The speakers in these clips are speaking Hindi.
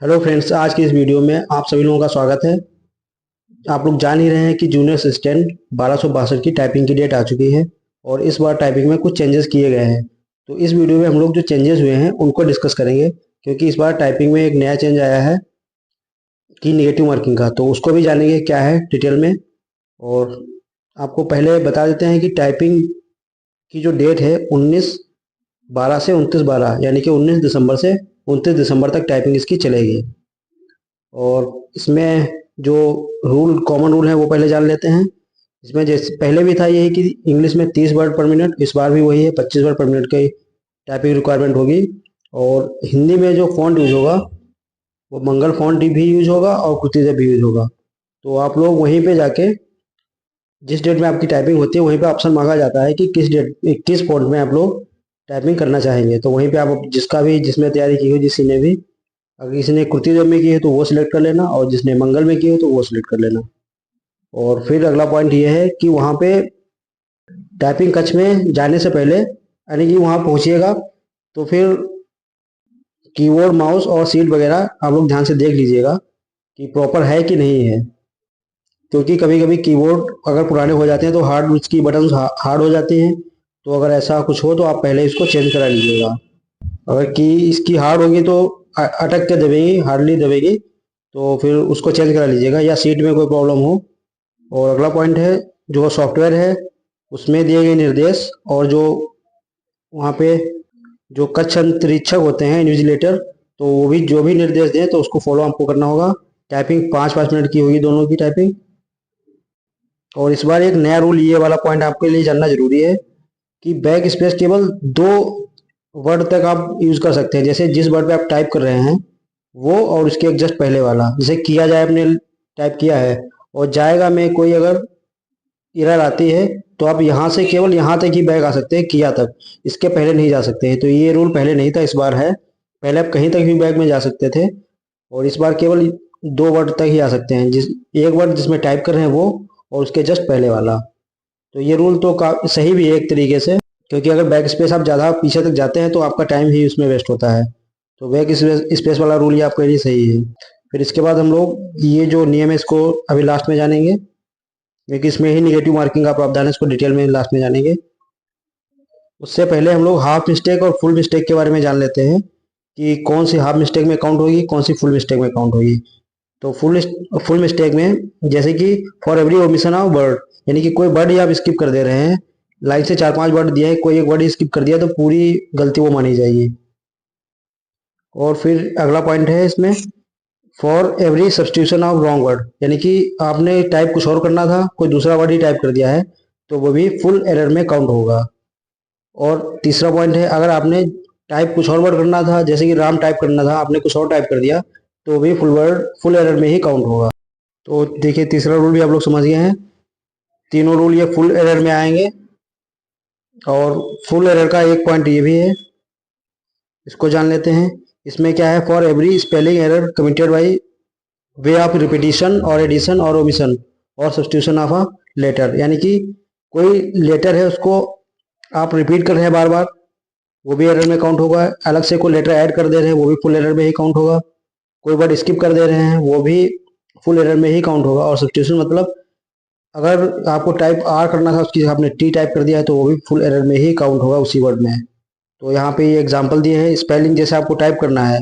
हेलो फ्रेंड्स, आज की इस वीडियो में आप सभी लोगों का स्वागत है। आप लोग जान ही रहे हैं कि जूनियर असिस्टेंट 1262 की टाइपिंग की डेट आ चुकी है और इस बार टाइपिंग में कुछ चेंजेस किए गए हैं। तो इस वीडियो में हम लोग जो चेंजेस हुए हैं उनको डिस्कस करेंगे, क्योंकि इस बार टाइपिंग में एक नया चेंज आया है कि निगेटिव मार्किंग का। तो उसको भी जानेंगे क्या है डिटेल में। और आपको पहले बता देते हैं कि टाइपिंग की जो डेट है 19/12 से 29/12, यानी कि 19 दिसंबर से 29 दिसंबर तक टाइपिंग इसकी चलेगी। और इसमें जो कॉमन रूल है वो पहले जान लेते हैं। इसमें जैसे पहले भी था यही कि इंग्लिश में 30 वर्ड पर मिनट, इस बार भी वही है, 25 वर्ड पर मिनट की टाइपिंग रिक्वायरमेंट होगी। और हिंदी में जो फॉन्ट यूज होगा वो मंगल फॉन्ट भी यूज होगा और कुर्तिज़ भी यूज होगा। तो आप लोग वहीं पे जाके जिस डेट में आपकी टाइपिंग होती है वहीं पे ऑप्शन मांगा जाता है कि किस फॉन्ट में आप लोग टाइपिंग करना चाहेंगे। तो वहीं पे आप जिसमें तैयारी की हो, जिसने ने भी, अगर किसी ने कुर्ती जब में की है तो वो सिलेक्ट कर लेना, और जिसने मंगल में की हो तो वो सिलेक्ट कर लेना। और फिर अगला पॉइंट ये है कि वहाँ पे टाइपिंग कक्ष में जाने से पहले, यानी कि वहाँ पहुँचिएगा तो फिर कीबोर्ड, माउस और सीट वगैरह आप लोग ध्यान से देख लीजिएगा कि प्रॉपर है कि नहीं है। क्योंकि कभी कभी कीबोर्ड अगर पुराने हो जाते हैं तो उसकी बटन हार्ड हो जाती हैं। तो अगर ऐसा कुछ हो तो आप पहले इसको चेंज करा लीजिएगा। अगर की इसकी हार्ड होगी तो अटक के दबेगी, हार्डली दबेगी, तो फिर उसको चेंज करा लीजिएगा, या सीट में कोई प्रॉब्लम हो। और अगला पॉइंट है, जो सॉफ्टवेयर है उसमें दिए गए निर्देश, और जो वहाँ पे जो कक्ष अंतरीक्षक होते हैं, इन्विजिलेटर, तो वो भी जो भी निर्देश दें तो उसको फॉलो आपको करना होगा। टाइपिंग 5-5 मिनट की होगी, दोनों की टाइपिंग। और इस बार एक नया रूल, ये वाला पॉइंट आपके लिए जानना जरूरी है, कि बैक स्पेस केवल 2 वर्ड तक आप यूज कर सकते हैं। जैसे जिस वर्ड पे आप टाइप कर रहे हैं वो, और उसके एक जस्ट पहले वाला, जैसे किया जाए आपने टाइप किया है और जाएगा में कोई अगर एरर आती है तो आप यहाँ से केवल यहाँ तक ही बैक आ सकते हैं, किया तक, इसके पहले नहीं जा सकते हैं। तो ये रूल पहले नहीं था, इस बार है। पहले आप कहीं तक भी बैक में जा सकते थे, और इस बार केवल 2 वर्ड तक ही आ सकते हैं, एक वर्ड जिसमें टाइप कर रहे हैं वो, और उसके जस्ट पहले वाला। तो ये रूल तो सही भी है एक तरीके से, क्योंकि अगर बैक स्पेस आप ज़्यादा पीछे तक जाते हैं तो आपका टाइम ही उसमें वेस्ट होता है। तो बैक स्पेस वाला रूल ये आपके लिए सही है। फिर इसके बाद हम लोग ये जो नियम है इसको अभी लास्ट में जानेंगे, क्योंकि इसमें ही निगेटिव मार्किंग का प्रावधान है, इसको डिटेल में लास्ट में जानेंगे। उससे पहले हम लोग हाफ मिस्टेक और फुल मिस्टेक के बारे में जान लेते हैं कि कौन सी हाफ मिस्टेक में काउंट होगी, कौन सी फुल मिस्टेक में काउंट होगी। तो फुल मिस्टेक में, जैसे कि for every omission of word, यानी कि कोई वर्ड ही आप स्किप कर दे रहे हैं, लाइन से 4-5 वर्ड दिया है, कोई एक वर्ड स्किप कर दिया तो पूरी गलती वो मानी जाएगी। और फिर अगला पॉइंट है इसमें, for every substitution of wrong word, यानी कि आपने टाइप कुछ और करना था, कोई दूसरा वर्ड ही टाइप कर दिया है, तो वो भी फुल एरर में काउंट होगा। और तीसरा पॉइंट है, अगर आपने टाइप कुछ और वर्ड करना था, जैसे कि राम टाइप करना था, आपने कुछ और टाइप कर दिया, तो भी फुल एरर में ही काउंट होगा। तो देखिए, तीसरा रूल भी आप लोग समझ गए हैं। तीनों रूल ये फुल एरर में आएंगे। और फुल एरर का एक पॉइंट ये भी है, इसको जान लेते हैं। इसमें क्या है, for every spelling error committed by way of repetition और एडिशन और ओमिशन और सब्सटीट्यूशन ऑफ अ लेटर, यानी कि कोई लेटर है उसको आप रिपीट कर रहे हैं बार बार, वो भी एरर में काउंट होगा। अलग से कोई लेटर ऐड कर दे रहे हैं वो भी फुल एरर में ही काउंट होगा। कोई वर्ड स्किप कर दे रहे हैं वो भी फुल एरर में ही काउंट होगा। और सब्सटीट्यूशन मतलब अगर आपको टाइप आर करना था, उसकी आपने टी टाइप कर दिया है, तो वो भी फुल एरर में ही काउंट होगा उसी वर्ड में। तो यहाँ पे ये एग्जांपल दिए हैं, स्पेलिंग जैसे आपको टाइप करना है,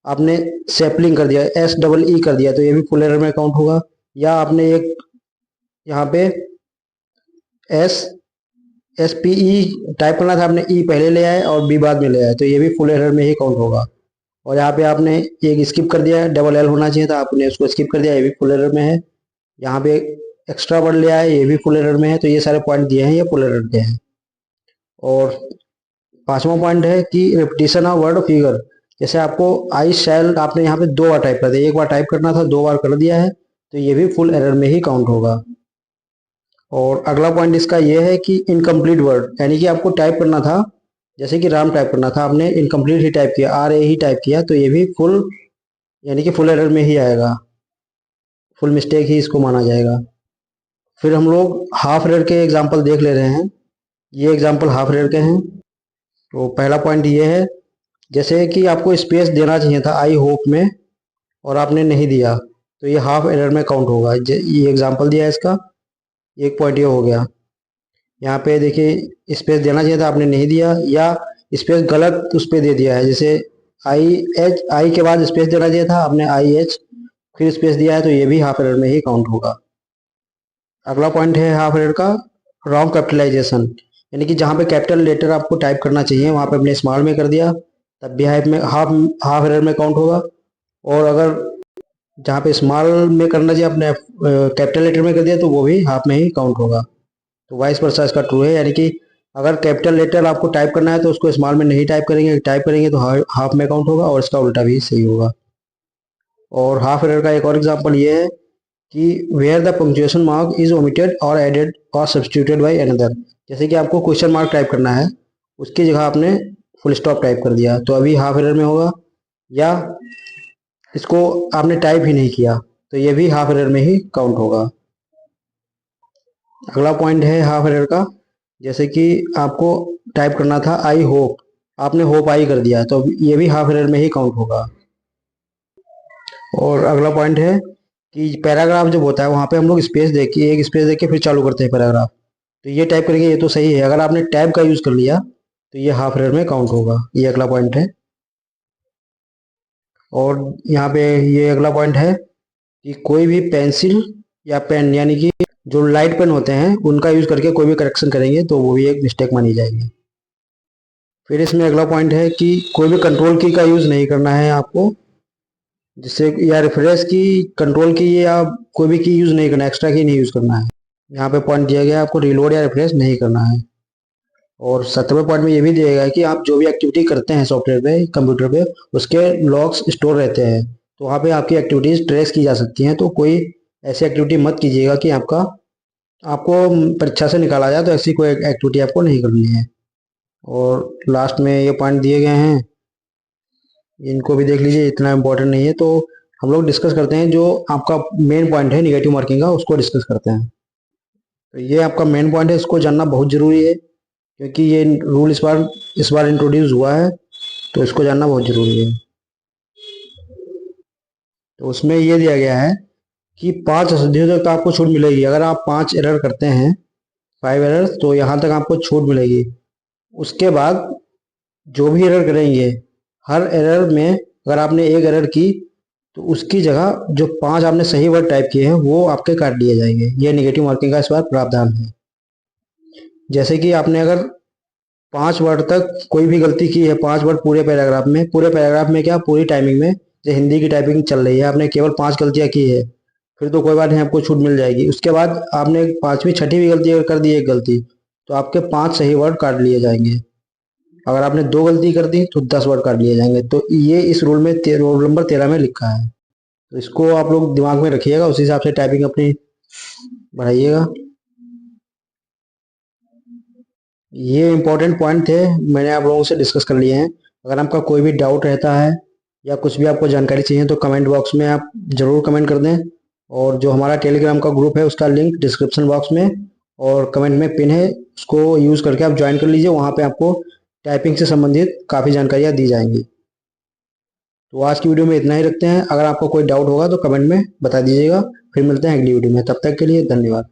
आपने सेपलिंग कर दिया, SEE कर दिया, तो ये भी फुल एरर में काउंट होगा। या आपने एक यहाँ पे एस SPE टाइप करना था, आपने ई पहले ले आए और बी बाद में ले आए, तो ये भी फुल एरर में ही काउंट होगा। और यहाँ पे आपने एक स्किप कर दिया है, डबल एल होना चाहिए था, आपने उसको स्किप कर दिया, ये भी फुल एरर में है। यहाँ पे एक्स्ट्रा वर्ड ले आए, ये भी फुल एरर में है। तो ये सारे पॉइंट दिए हैं, ये फुल एरर के हैं। और पांचवा पॉइंट है कि रिपीटिशन ऑफ वर्ड फिगर, जैसे आपको आई शैल आपने यहाँ पे 2 बार टाइप कर दिया, एक बार टाइप करना था 2 बार कर दिया है, तो ये भी फुल एरर में ही काउंट होगा। और अगला पॉइंट इसका ये है कि इनकम्प्लीट वर्ड, यानी कि आपको टाइप करना था, जैसे कि राम टाइप करना था, आपने इनकम्प्लीट ही टाइप किया, RA ही टाइप किया, तो ये भी फुल, यानी कि फुल एरर में ही आएगा, फुल मिस्टेक ही इसको माना जाएगा। फिर हम लोग हाफ एरर के एग्जाम्पल देख ले रहे हैं। ये एग्जाम्पल हाफ एरर के हैं। तो पहला पॉइंट ये है, जैसे कि आपको स्पेस देना चाहिए था आई होप में, और आपने नहीं दिया तो ये हाफ एरर में काउंट होगा। ये एग्जांपल दिया है इसका, एक पॉइंट ये हो गया। यहाँ पे देखिए स्पेस देना चाहिए था, आपने नहीं दिया, या स्पेस गलत उस पर दे दिया है। जैसे आई के बाद स्पेस देना चाहिए था, आपने IH फिर स्पेस दिया है, तो ये भी हाफ एरर में ही काउंट होगा। अगला पॉइंट है हाफ एरर का रॉन्ग कैपिटलाइजेशन, यानी कि जहाँ पे कैपिटल लेटर आपको टाइप करना चाहिए वहाँ पे अपने स्मॉल में कर दिया, तब भी हाफ एरर में काउंट होगा। और अगर जहाँ पे स्मॉल में करना चाहिए अपने कैपिटल लेटर में कर दिया, तो वो भी हाफ में ही काउंट होगा। तो वाइस वर्सा इसका ट्रू है, यानी कि अगर कैपिटल लेटर आपको टाइप करना है तो उसको स्मॉल में नहीं टाइप करेंगे तो हाफ में काउंट होगा, और इसका उल्टा भी सही होगा। और हाफ एरर का एक और एग्जांपल ये है कि where the punctuation mark is omitted और एडेड और सब्सटीट्यूटेड बाय अनदर। जैसे कि आपको क्वेश्चन मार्क टाइप करना है, उसकी जगह आपने फुल स्टॉप टाइप कर दिया, तो अभी हाफ एरर में होगा। या इसको आपने टाइप ही नहीं किया, तो ये भी हाफ एरर में ही काउंट होगा। अगला पॉइंट है हाफ एरर का, जैसे कि आपको टाइप करना था आई होप, आपने होप आई कर दिया, तो ये भी हाफ एरर में ही काउंट होगा। और अगला पॉइंट है कि पैराग्राफ जब होता है वहाँ पे हम लोग स्पेस देख के, एक स्पेस देख के फिर चालू करते हैं पैराग्राफ, तो ये टाइप करेंगे, ये तो सही है। अगर आपने टैब का यूज़ कर लिया तो ये हाफ एरर में काउंट होगा। ये अगला पॉइंट है। और यहाँ पे ये अगला पॉइंट है कि कोई भी पेंसिल या पेन, यानी कि जो लाइट पेन होते हैं उनका यूज़ करके कोई भी करेक्शन करेंगे तो वो भी एक मिस्टेक मानी जाएगी। फिर इसमें अगला पॉइंट है कि कोई भी कंट्रोल की का यूज़ नहीं करना है आपको, जिससे या रिफ्रेश की, कंट्रोल की या कोई भी की यूज़ नहीं करना, एक्स्ट्रा की नहीं यूज़ करना है। यहाँ पे पॉइंट दिया गया है आपको रिलोड या रिफ्रेश नहीं करना है। और 17वें पॉइंट में ये भी दिया गया है कि आप जो भी एक्टिविटी करते हैं सॉफ्टवेयर पे, कंप्यूटर पे, उसके लॉग्स स्टोर रहते हैं, तो वहाँ पे आपकी एक्टिविटीज ट्रेस की जा सकती हैं। तो कोई ऐसी एक्टिविटी मत कीजिएगा कि आपको परीक्षा से निकाला जाए, तो ऐसी कोई एक्टिविटी आपको नहीं करनी है। और लास्ट में ये पॉइंट दिए गए हैं, इनको भी देख लीजिए, इतना इम्पोर्टेंट नहीं है। तो हम लोग डिस्कस करते हैं जो आपका मेन पॉइंट है निगेटिव मार्किंग का, उसको डिस्कस करते हैं। तो ये आपका मेन पॉइंट है, इसको जानना बहुत ज़रूरी है, क्योंकि ये रूल इस बार इंट्रोड्यूस हुआ है, तो इसको जानना बहुत ज़रूरी है। तो उसमें ये दिया गया है कि 5 अशुद्धियों तक आपको छूट मिलेगी। अगर आप 5 एरर करते हैं, 5 एरर, तो यहाँ तक आपको छूट मिलेगी। उसके बाद जो भी एरर करेंगे, हर एरर में अगर आपने एक एरर की तो उसकी जगह जो 5 आपने सही वर्ड टाइप किए हैं वो आपके काट दिए जाएंगे। ये नेगेटिव मार्किंग का इस बार प्रावधान है। जैसे कि आपने अगर 5 वर्ड तक कोई भी गलती की है, 5 वर्ड पूरे पैराग्राफ में क्या, पूरी टाइमिंग में, जो हिंदी की टाइपिंग चल रही है, आपने केवल 5 गलतियां की है, फिर तो कोई बात नहीं, आपको छूट मिल जाएगी। उसके बाद आपने 5वीं 6ठी भी गलती अगर कर दी, एक गलती, तो आपके 5 सही वर्ड काट लिए जाएंगे। अगर आपने 2 गलती कर दी तो 10 वर्ड काट लिए जाएंगे। तो ये इस रूल में रोल नंबर 13 में लिखा है, तो इसको आप लोग दिमाग में रखिएगा, उसी हिसाब से टाइपिंग अपनी बढ़ाइएगा। ये इंपॉर्टेंट पॉइंट थे, मैंने आप लोगों से डिस्कस कर लिए हैं। अगर आपका कोई भी डाउट रहता है या कुछ भी आपको जानकारी चाहिए तो कमेंट बॉक्स में आप ज़रूर कमेंट कर दें। और जो हमारा टेलीग्राम का ग्रुप है उसका लिंक डिस्क्रिप्शन बॉक्स में और कमेंट में पिन है, उसको यूज़ करके आप ज्वाइन कर लीजिए। वहाँ पे आपको टाइपिंग से संबंधित काफ़ी जानकारियाँ दी जाएंगी। तो आज की वीडियो में इतना ही रखते हैं। अगर आपको कोई डाउट होगा तो कमेंट में बता दीजिएगा। फिर मिलते हैं अगली वीडियो में, तब तक के लिए धन्यवाद।